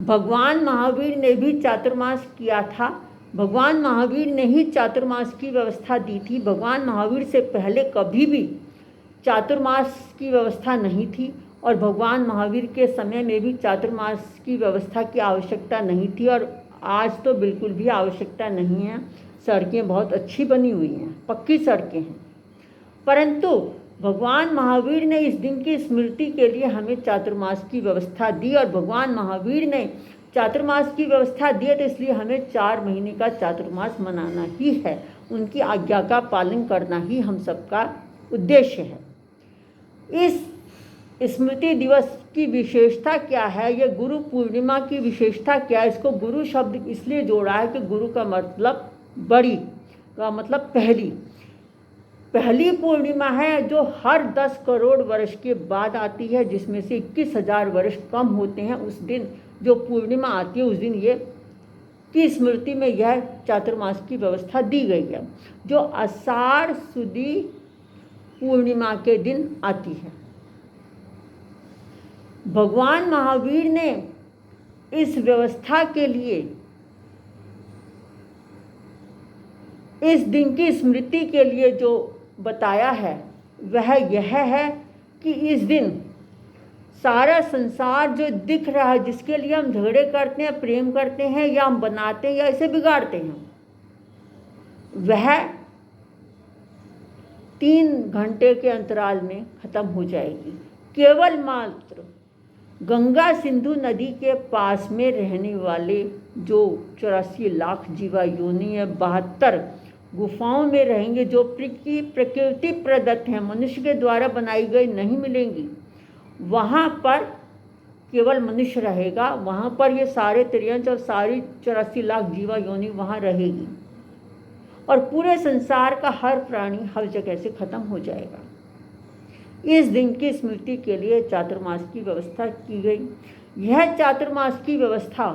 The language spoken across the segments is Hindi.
भगवान महावीर ने भी चातुर्मास किया था। भगवान महावीर ने ही चातुर्मास की व्यवस्था दी थी। भगवान महावीर से पहले कभी भी चातुर्मास की व्यवस्था नहीं थी और भगवान महावीर के समय में भी चातुर्मास की व्यवस्था की आवश्यकता नहीं थी और आज तो बिल्कुल भी आवश्यकता नहीं है। सड़कें बहुत अच्छी बनी हुई हैं, पक्की सड़कें हैं, परंतु भगवान महावीर ने इस दिन की स्मृति के लिए हमें चातुर्मास की व्यवस्था दी और भगवान महावीर ने चातुर्मास की व्यवस्था दी तो इसलिए हमें 4 महीने का चातुर्मास मनाना ही है। उनकी आज्ञा का पालन करना ही हम सबका उद्देश्य है। इस स्मृति दिवस की विशेषता क्या है, ये गुरु पूर्णिमा की विशेषता क्या है? इसको गुरु शब्द इसलिए जोड़ा है कि गुरु का मतलब बड़ी, का मतलब पहली पूर्णिमा है जो हर 10 करोड़ वर्ष के बाद आती है, जिसमें से 21,000 वर्ष कम होते हैं। उस दिन जो पूर्णिमा आती है उस दिन ये की स्मृति में यह चातुर्मास की व्यवस्था दी गई है, जो आषाढ़ सुदी पूर्णिमा के दिन आती है। भगवान महावीर ने इस व्यवस्था के लिए, इस दिन की स्मृति के लिए जो बताया है वह यह है कि इस दिन सारा संसार जो दिख रहा है, जिसके लिए हम झगड़े करते हैं, प्रेम करते हैं या हम बनाते हैं या इसे बिगाड़ते हैं, वह 3 घंटे के अंतराल में खत्म हो जाएगी। केवल मात्र गंगा सिंधु नदी के पास में रहने वाले जो 84 लाख जीवा योनि है, 72 गुफाओं में रहेंगे, जो प्रकृति प्रदत्त हैं, मनुष्य के द्वारा बनाई गई नहीं मिलेंगी, वहाँ पर केवल मनुष्य रहेगा। वहाँ पर ये सारे त्रियंश और सारी 84 लाख जीवा योनि वहाँ रहेगी और पूरे संसार का हर प्राणी हर जगह से खत्म हो जाएगा। इस दिन की स्मृति के लिए चातुर्मास की व्यवस्था की गई। यह चातुर्मास की व्यवस्था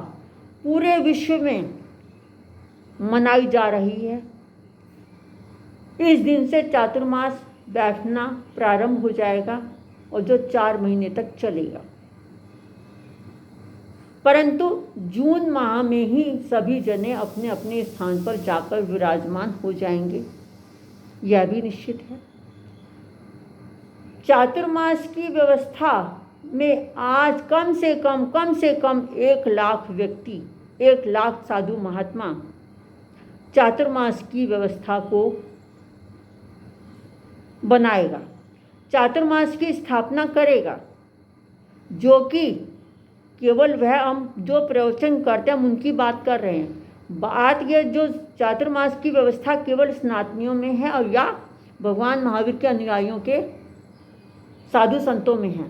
पूरे विश्व में मनाई जा रही है। इस दिन से चातुर्मास बैठना प्रारंभ हो जाएगा और जो 4 महीने तक चलेगा, परंतु जून माह में ही सभी जने अपने अपने स्थान पर जाकर विराजमान हो जाएंगे, यह भी निश्चित है। चातुर्मास की व्यवस्था में आज कम से कम 1 लाख व्यक्ति, 1 लाख साधु महात्मा चातुर्मास की व्यवस्था को बनाएगा, चातुर्मास की स्थापना करेगा, जो कि केवल वह हम जो प्रवचन करते हैं हम उनकी बात कर रहे हैं। बात यह जो चातुर्मास की व्यवस्था केवल सनातनियों में है और या भगवान महावीर के अनुयायियों के साधु संतों में है,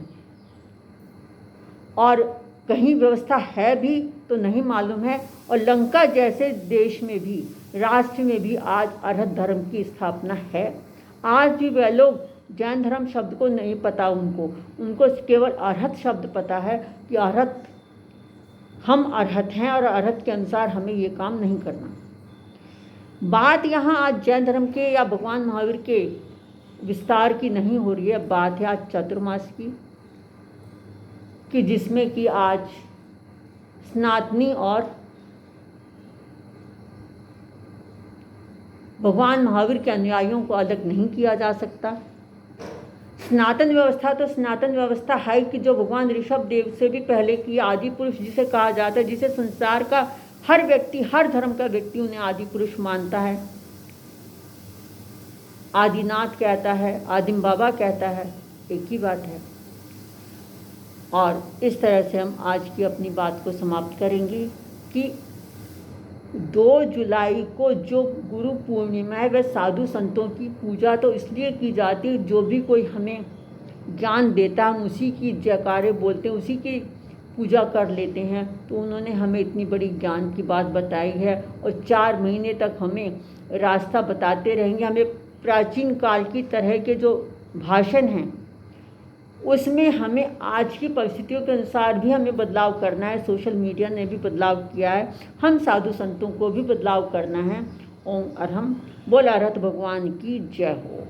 और कहीं व्यवस्था है भी तो नहीं मालूम है। और लंका जैसे देश में भी, राष्ट्र में भी आज अरहत धर्म की स्थापना है। आज भी वह लोग जैन धर्म शब्द को नहीं पता, उनको केवल अरहत शब्द पता है कि अरहत, हम अरहत हैं और अरहत के अनुसार हमें ये काम नहीं करना। बात यहाँ आज जैन धर्म के या भगवान महावीर के विस्तार की नहीं हो रही है, बात है आज चातुर्मास की, कि जिसमें कि आज सनातनी और भगवान महावीर के अनुयायियों को अलग नहीं किया जा सकता। सनातन व्यवस्था तो सनातन व्यवस्था है कि जो भगवान ऋषभ देव से भी पहले की आदि पुरुष जिसे कहा जाता है, जिसे संसार का हर व्यक्ति, हर धर्म का व्यक्ति उन्हें आदि पुरुष मानता है, आदिनाथ कहता है, आदिम बाबा कहता है, एक ही बात है। और इस तरह से हम आज की अपनी बात को समाप्त करेंगे कि 2 जुलाई को जो गुरु पूर्णिमा है वह साधु संतों की पूजा तो इसलिए की जाती है, जो भी कोई हमें ज्ञान देता है हम उसी की जयकारे बोलते हैं, उसी की पूजा कर लेते हैं। तो उन्होंने हमें इतनी बड़ी ज्ञान की बात बताई है और 4 महीने तक हमें रास्ता बताते रहेंगे। हमें प्राचीन काल की तरह के जो भाषण हैं उसमें हमें आज की परिस्थितियों के अनुसार भी हमें बदलाव करना है। सोशल मीडिया ने भी बदलाव किया है, हम साधु संतों को भी बदलाव करना है। ओम अरहम बोल अरहत भगवान की जय हो।